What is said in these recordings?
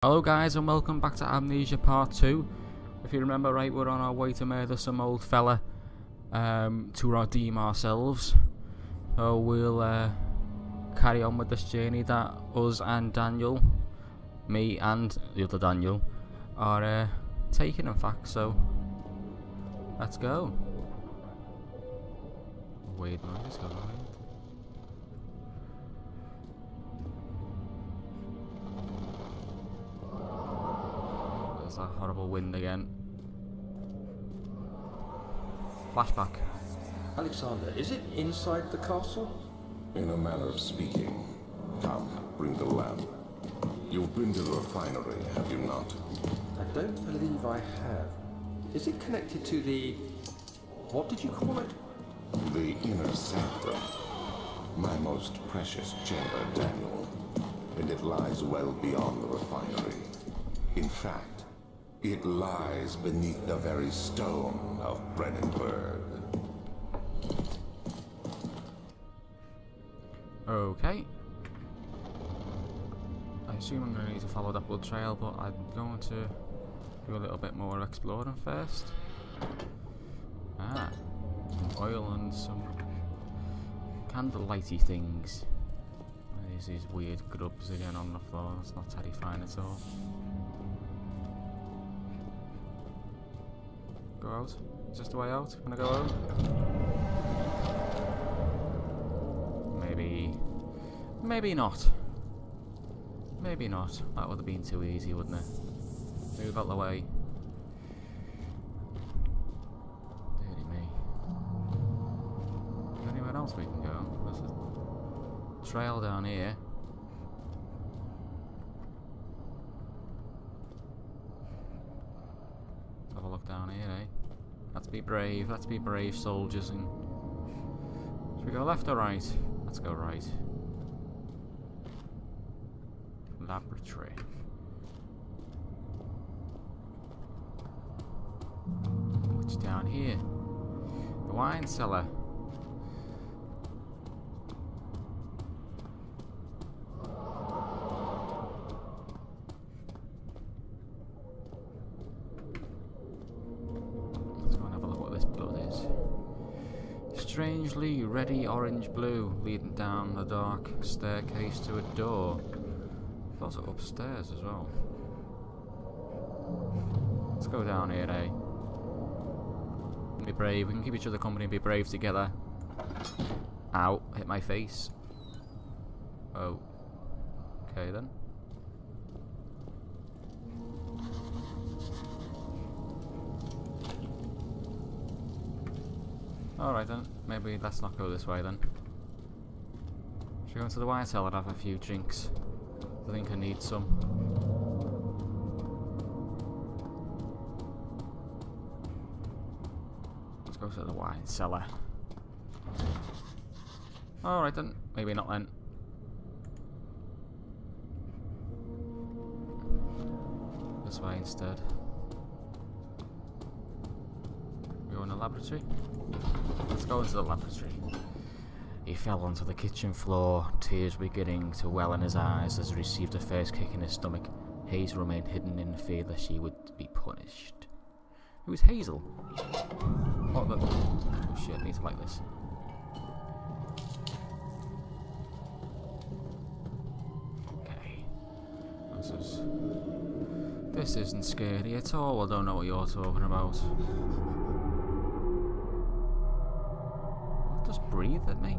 Hello guys and welcome back to Amnesia Part 2. If you remember right, we're on our way to murder some old fella to redeem ourselves. So we'll carry on with this journey that us and Daniel, me and the other Daniel, are taking in fact, so let's go. Weird noise going on. There's that horrible wind again. Flashback. Alexander, is it inside the castle? In a manner of speaking. Come, bring the lamp. You've been to the refinery, have you not? I don't believe I have. Is it connected to the... what did you call it? The inner sanctum. My most precious chamber, Daniel. And it lies well beyond the refinery. In fact, it lies beneath the very stone of Brennenburg. Okay. I assume I'm going to need to follow that blood trail, but I'm going to do a little bit more exploring first. Ah, some oil and some candlelighty things. There's these weird grubs again on the floor. It's not terrifying at all. Go out? Is this the way out? Can I go home? Maybe not. Maybe not. That would have been too easy, wouldn't it? Move out the way. Deary me. Is there anywhere else we can go? There's a trail down here. Let's have a look down here, eh? Let's be brave. Let's be brave soldiers. And should we go left or right? Let's go right. Laboratory. What's down here? The wine cellar. Let's go and have a look what this blood is. Strangely reddy orange blue, leading down the dark staircase to a door. It's also upstairs as well. Let's go down here, eh? Be brave. We can keep each other company and be brave together. Ow, hit my face. Oh. Okay then. Alright then. Maybe let's not go this way then. Should we go into the wine cellar and have a few drinks? I think I need some. Let's go to the wine cellar. Alright then, maybe not then. This way instead. We go in the laboratory? Let's go into the laboratory. He fell onto the kitchen floor, tears beginning to well in his eyes as he received a first kick in his stomach. Hazel remained hidden in fear that she would be punished. Who's Hazel? What the... oh shit, I need to like this. Okay. This isn't scary at all. I don't know what you're talking about. Just breathe at me.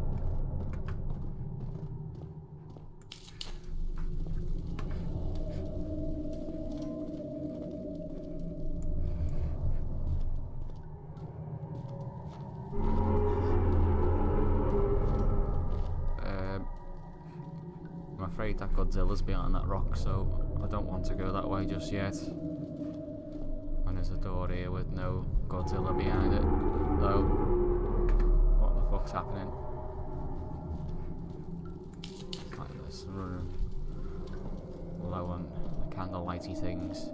I'm afraid that Godzilla's behind that rock, so I don't want to go that way just yet. And there's a door here with no Godzilla behind it, though. What the fuck's happening? Like this, running low on the candlelighty things.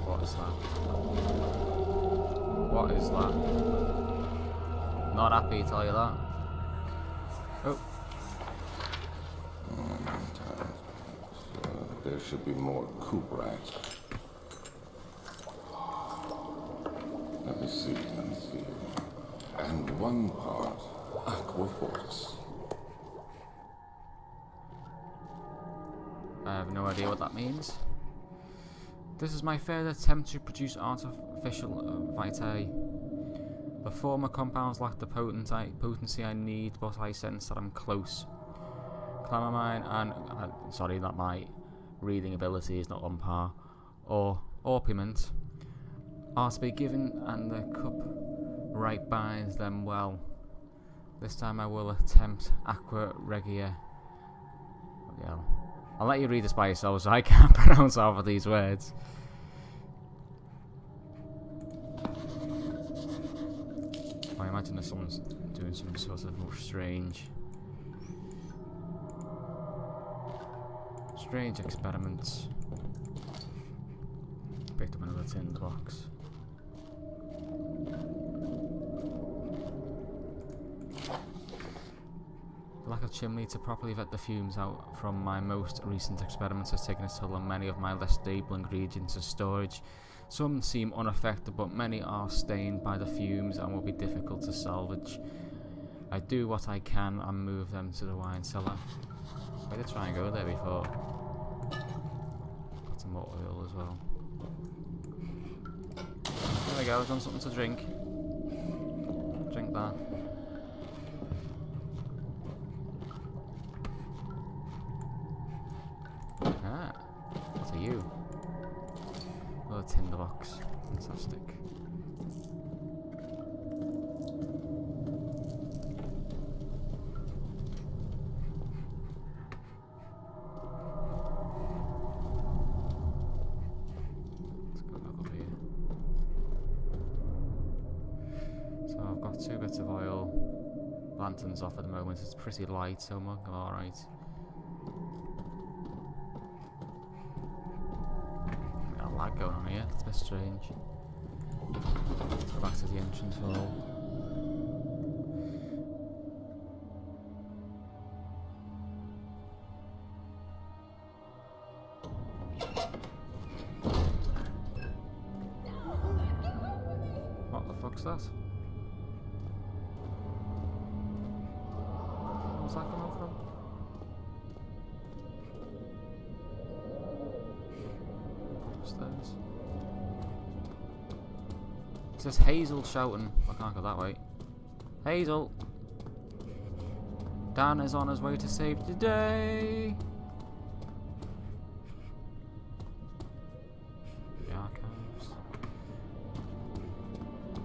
What is that? What is that? Not happy, tell you that. Oh. There should be more coop rats. Let me see. And one part aquaforce. I have no idea what that means. This is my third attempt to produce artificial vitae. The former compounds lack the potency I need, but I sense that I'm close. Clamamine and... sorry, that my reading ability is not on par. Or orpiment are to be given, and the cup right binds them well. This time I will attempt Aqua Regia. Yeah. I'll let you read this by yourself, so I can't pronounce half of these words. I imagine that someone's doing some sort of strange experiments. Picked up another tin box. The lack of chimney to properly vet the fumes out from my most recent experiments has taken a toll on many of my less stable ingredients in storage. Some seem unaffected, but many are stained by the fumes and will be difficult to salvage. I do what I can and move them to the wine cellar. I did try and go there before. Got some more oil as well. There we go, I've done something to drink. Drink that. Ah, what are you? Another tinderbox. Fantastic. Let's go back up here. So I've got 2 bits of oil. Lantern's off at the moment. It's pretty light, so I'm alright. Going on here, that's a bit strange. Let's go back to the entrance hall. What the fuck's that? Where's that coming from? It says Hazel shouting. I can't go that way. Hazel! Dan is on his way to save the day! The archives.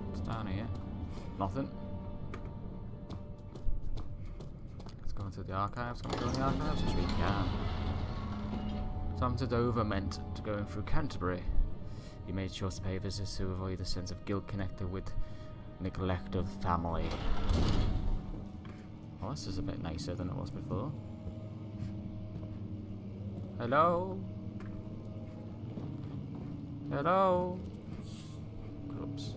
What's down here? Nothing. Let's go into the archives. Can we go in the archives? Yes, we can. Sam to Dover meant to going through Canterbury. He made sure to pay visits to avoid the sense of guilt connected with neglect of family. Well, this is a bit nicer than it was before. Hello? Hello? Oops.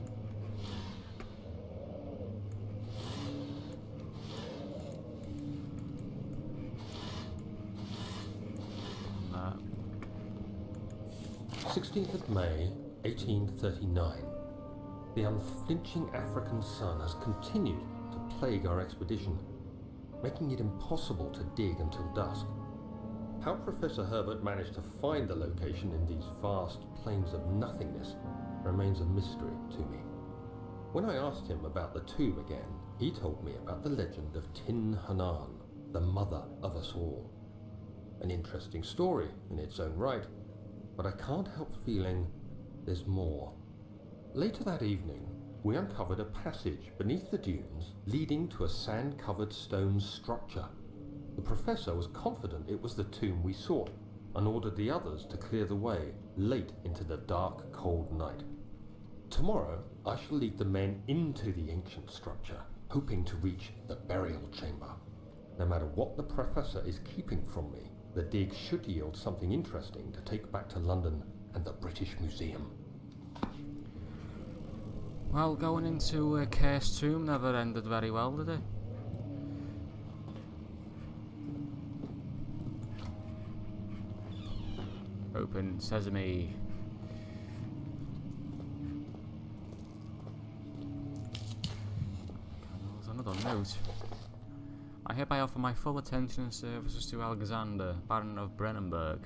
Nah. 16th of May, 1839. The unflinching African sun has continued to plague our expedition, making it impossible to dig until dusk. How Professor Herbert managed to find the location in these vast plains of nothingness remains a mystery to me. When I asked him about the tomb again, he told me about the legend of Tin Hanan, the mother of us all. An interesting story in its own right, but I can't help feeling there's more. Later that evening, we uncovered a passage beneath the dunes leading to a sand-covered stone structure. The professor was confident it was the tomb we sought and ordered the others to clear the way late into the dark, cold night. Tomorrow, I shall lead the men into the ancient structure, hoping to reach the burial chamber. No matter what the professor is keeping from me, the dig should yield something interesting to take back to London and the British Museum. Well, going into a cursed tomb never ended very well, did it? Open sesame. There's another note. I hereby offer my full attention and services to Alexander, Baron of Brennenburg.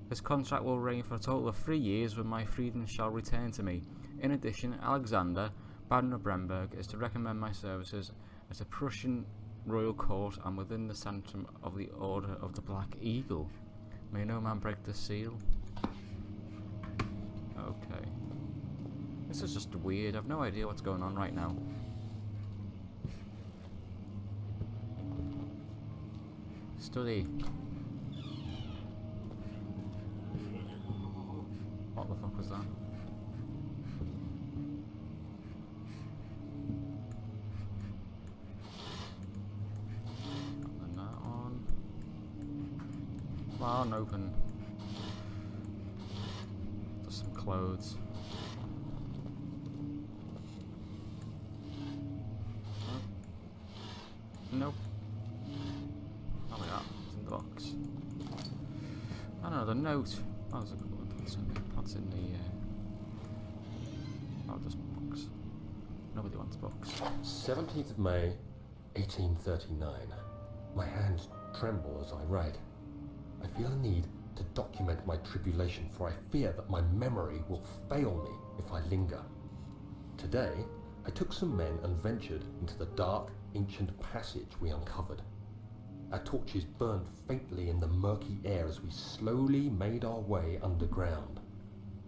This contract will reign for a total of 3 years when my freedom shall return to me. In addition, Alexander, Baron of Brennenburg, is to recommend my services at a Prussian royal court and within the sanctum of the Order of the Black Eagle. May no man break the seal. Okay. This is just weird. I've no idea what's going on right now. Study. What the fuck was that? And that on. Well, open. Just some clothes. Nope. Oh my god, it's in the box. Another note. Oh, there's a couple of that's in the oh, just books. Nobody wants books. 17th of May, 1839. My hands tremble as I write. I feel a need to document my tribulation, for I fear that my memory will fail me if I linger. Today, I took some men and ventured into the dark, ancient passage we uncovered. Our torches burned faintly in the murky air as we slowly made our way underground.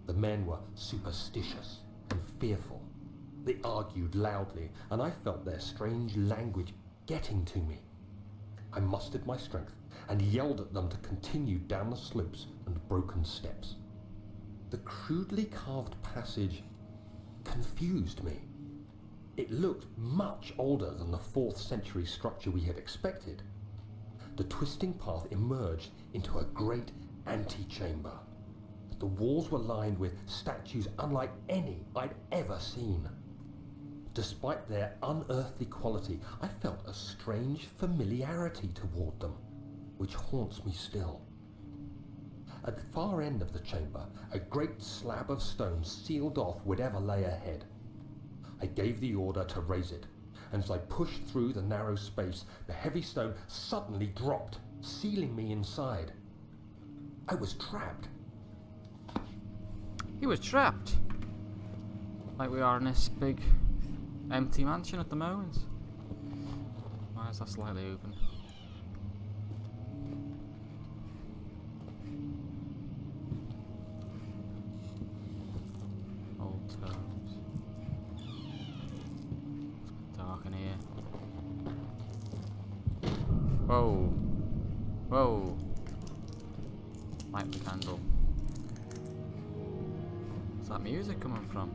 The men were superstitious and fearful. They argued loudly, and I felt their strange language getting to me. I mustered my strength and yelled at them to continue down the slopes and broken steps. The crudely carved passage confused me. It looked much older than the 4th century structure we had expected. The twisting path emerged into a great antechamber. The walls were lined with statues unlike any I'd ever seen. Despite their unearthly quality, I felt a strange familiarity toward them, which haunts me still. At the far end of the chamber, a great slab of stone sealed off whatever lay ahead. I gave the order to raise it, and as I pushed through the narrow space, the heavy stone suddenly dropped, sealing me inside. I was trapped. He was trapped. Like we are in this big empty mansion at the moment. Why is that slightly open? Old tomes. It's dark in here. Whoa. Whoa. Light the candle. Where's that music coming from?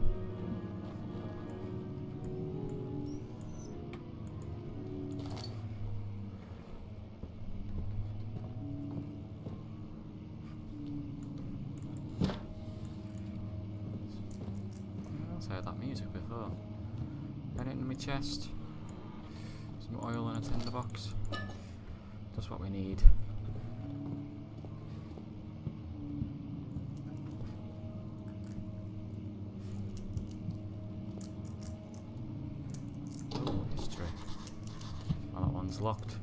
I've heard that music before. Got it in my chest. Some oil in a tinderbox. Just what we need. Oh, history. Well, that one's locked.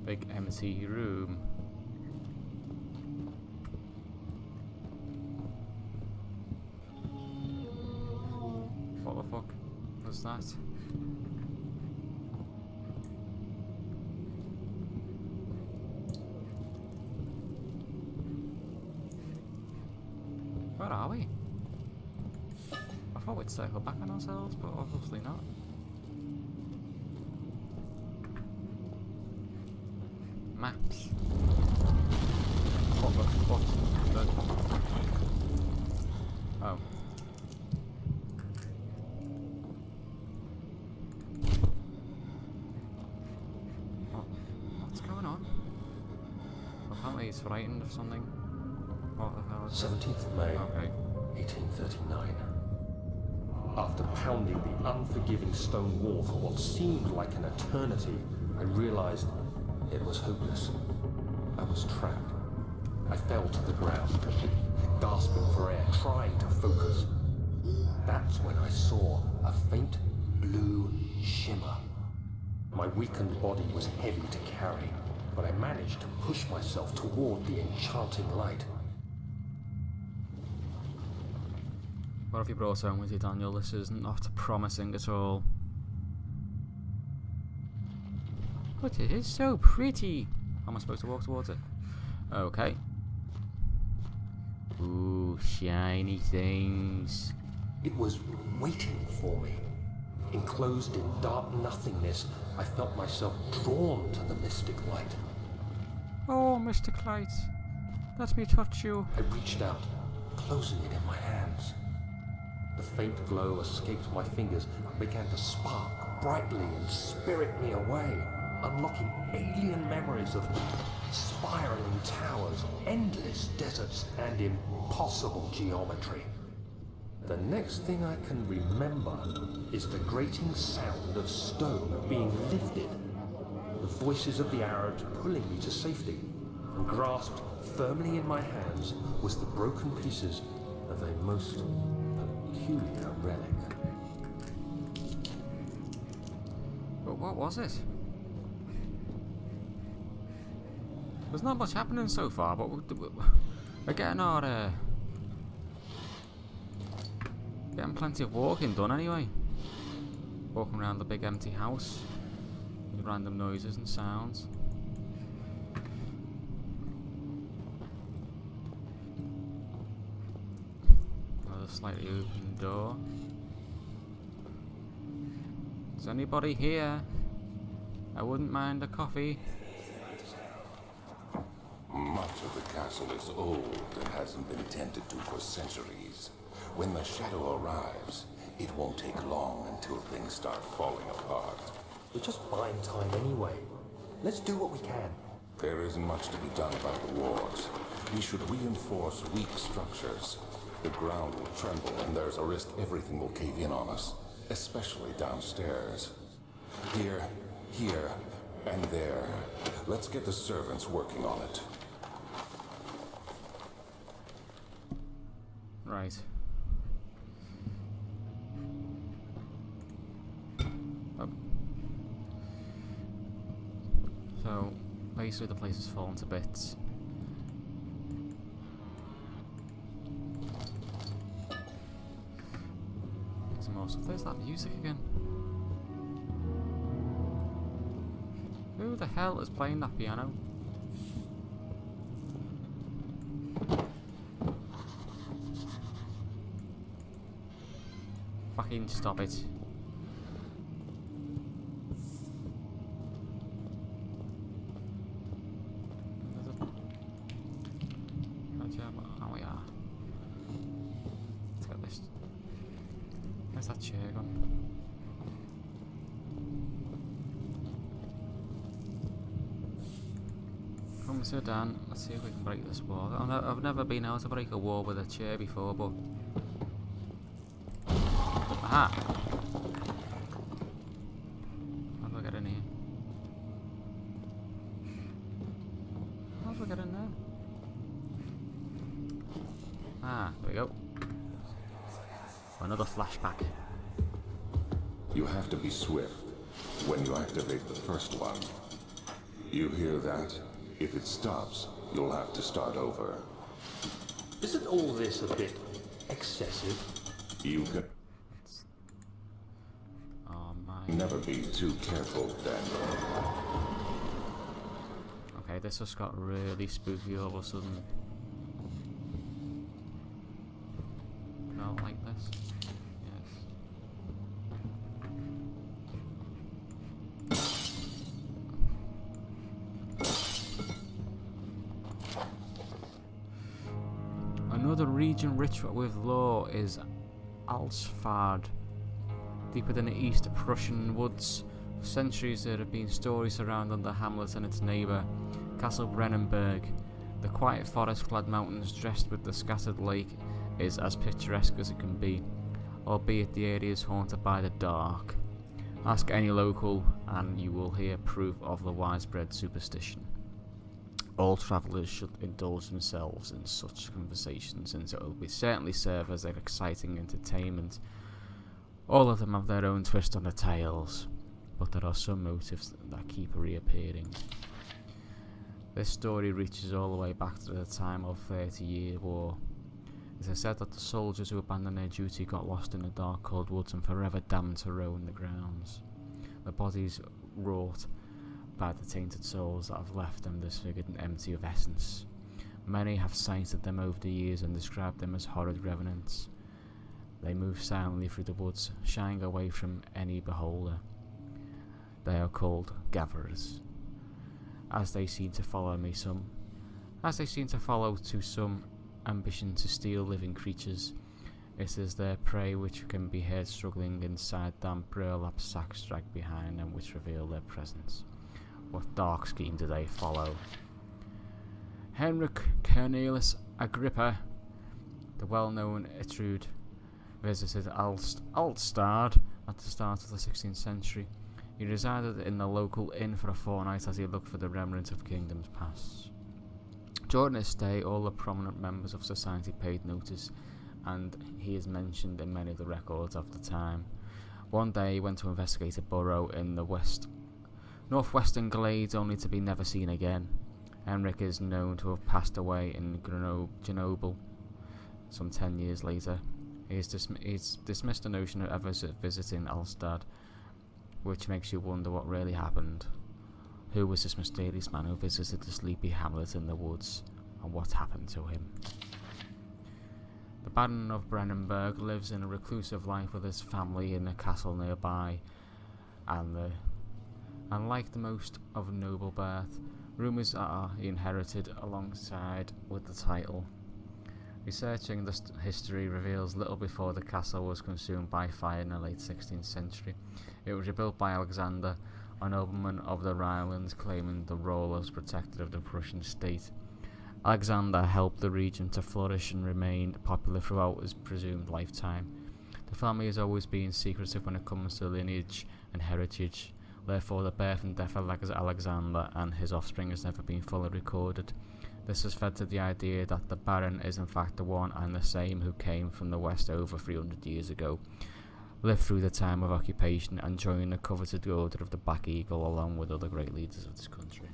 Big empty room. What the fuck was that? Where are we? I thought we'd circle back on ourselves, but obviously not. Maps. What the fuck? Oh. What's going on? Apparently he's frightened of something. What the hell is 17th of May, Okay. 1839. After pounding the unforgiving stone wall for what seemed like an eternity, I realized it was hopeless. I was trapped. I fell to the ground, gasping for air, trying to focus. That's when I saw a faint blue shimmer. My weakened body was heavy to carry, but I managed to push myself toward the enchanting light. What have you brought home with you, Daniel? This is not promising at all. But it is so pretty. How am I supposed to walk towards it? Okay. Ooh, shiny things. It was waiting for me. Enclosed in dark nothingness, I felt myself drawn to the mystic light. Oh, Mr. Clyde, let me touch you. I reached out, closing it in my hands. The faint glow escaped my fingers and began to spark brightly and spirit me away, unlocking alien memories of spiraling towers, endless deserts, and impossible geometry. The next thing I can remember is the grating sound of stone being lifted, the voices of the Arabs pulling me to safety, and grasped firmly in my hands was the broken pieces of a most peculiar relic. But what was it? There's not much happening so far, but we're getting our getting plenty of walking done anyway. Walking around the big empty house with random noises and sounds. Another slightly open door. Is anybody here? I wouldn't mind a coffee. Much of the castle is old and hasn't been tended to for centuries. When the shadow arrives, it won't take long until things start falling apart. We're just buying time anyway. Let's do what we can. There isn't much to be done about the walls. We should reinforce weak structures. The ground will tremble and there's a risk everything will cave in on us, especially downstairs. Here, and there. Let's get the servants working on it. Right. Oh. So, basically the place has fallen to bits. Some more stuff. There's that music again. Who the hell is playing that piano? Fucking stop it. Oh, we are. Let's get this. Where's that chair gone? Come sit down. Let's see if we can break this wall. I've never been able to break a wall with a chair before, but. Aha! How do I get in here? How do I get in there? Ah, there we go. Another flashback. You have to be swift when you activate the first one. You hear that? If it stops, you'll have to start over. Isn't all this a bit excessive? You can Oh my. never be too careful, Daniel. Okay, this just got really spooky all of a sudden. Not like this. Another region rich with lore is Alsfard. Deep within the East Prussian woods, for centuries there have been stories surrounding the hamlet and its neighbour, Castle Brennenburg. The quiet forest-clad mountains dressed with the scattered lake is as picturesque as it can be, albeit the area is haunted by the dark. Ask any local and you will hear proof of the widespread superstition. All travellers should indulge themselves in such conversations, since it will certainly serve as an exciting entertainment. All of them have their own twist on the tales, but there are some motives that keep reappearing. This story reaches all the way back to the time of 30-Year War. It is said that the soldiers who abandoned their duty got lost in the dark cold woods and forever damned to roam the grounds. The bodies wrought by the tainted souls that have left them disfigured and empty of essence. Many have sighted them over the years and described them as horrid revenants. They move silently through the woods, shying away from any beholder. They are called gatherers, as they seem to follow to some ambition to steal living creatures. It is their prey which can be heard struggling inside damp burlap sacks dragged behind them, which reveal their presence. What dark scheme do they follow? Henrik Cornelis Agrippa, the well-known Etrusc, visited Altstadt at the start of the 16th century. He resided in the local inn for a fortnight as he looked for the remnants of kingdoms past. During his stay, all the prominent members of society paid notice, and he is mentioned in many of the records of the time. One day he went to investigate a burrow in the northwestern glades, only to be never seen again. Henrik is known to have passed away in Grenoble some 10 years later. He's dismissed the notion of ever visiting Altstadt, which makes you wonder what really happened. Who was this mysterious man who visited the sleepy hamlet in the woods, and what happened to him? The Baron of Brennenburg lives in a reclusive life with his family in a castle nearby, and like the most of noble birth, rumours are he inherited alongside with the title. Researching this history reveals little before the castle was consumed by fire in the late 16th century. It was rebuilt by Alexander, a nobleman of the Rhinelands, claiming the role as protector of the Prussian state. Alexander helped the region to flourish and remained popular throughout his presumed lifetime. The family has always been secretive when it comes to lineage and heritage. Therefore, the birth and death of Alexander and his offspring has never been fully recorded. This has fed to the idea that the Baron is in fact the one and the same who came from the west over 300 years ago, lived through the time of occupation, and joined the coveted Order of the Black Eagle along with other great leaders of this country.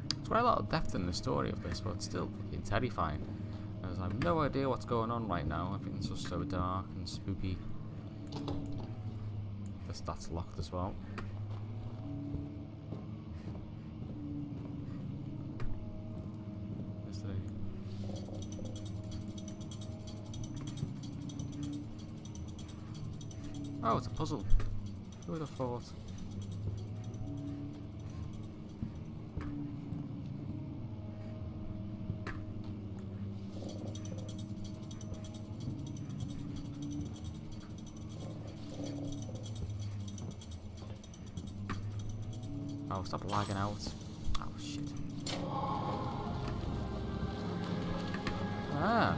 There's quite a lot of depth in the story of this, but it's still fucking terrifying. As I have no idea what's going on right now. Everything's just so dark and spooky. That's locked as well. Oh, it's a puzzle. Who would have thought? Oh, stop lagging out. Oh, shit. Ah.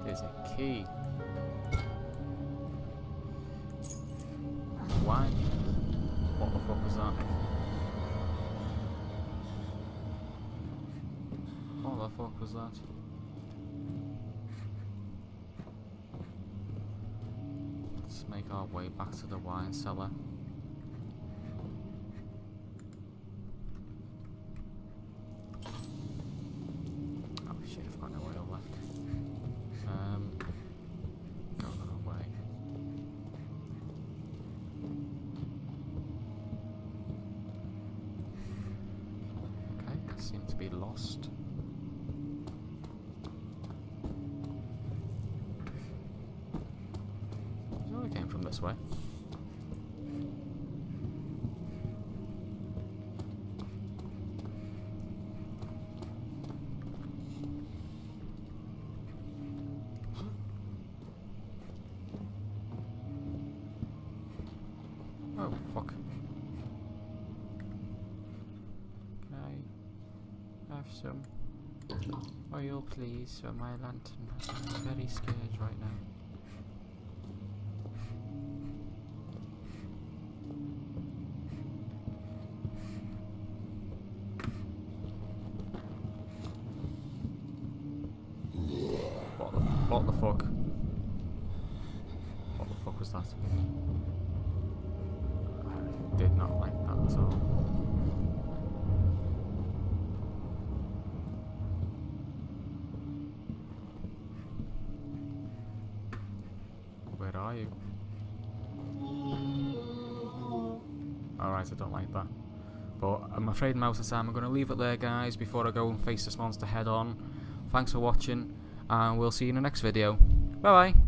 There's a key. Why? What the fuck was that? What the fuck was that? Let's make our way back to the wine cellar. Oh shit, I've got no oil left. Go another way. Okay, I seem to be lost. I came from this way. Oh, fuck. Can I have some oil, please, for my lantern? I'm very scared right now. What the fuck? What the fuck was that? I did not like that at all. Where are you? Alright, I don't like that. But I'm afraid I'm out of time. I'm going to leave it there, guys, before I go and face this monster head on. Thanks for watching, and we'll see you in the next video. Bye bye.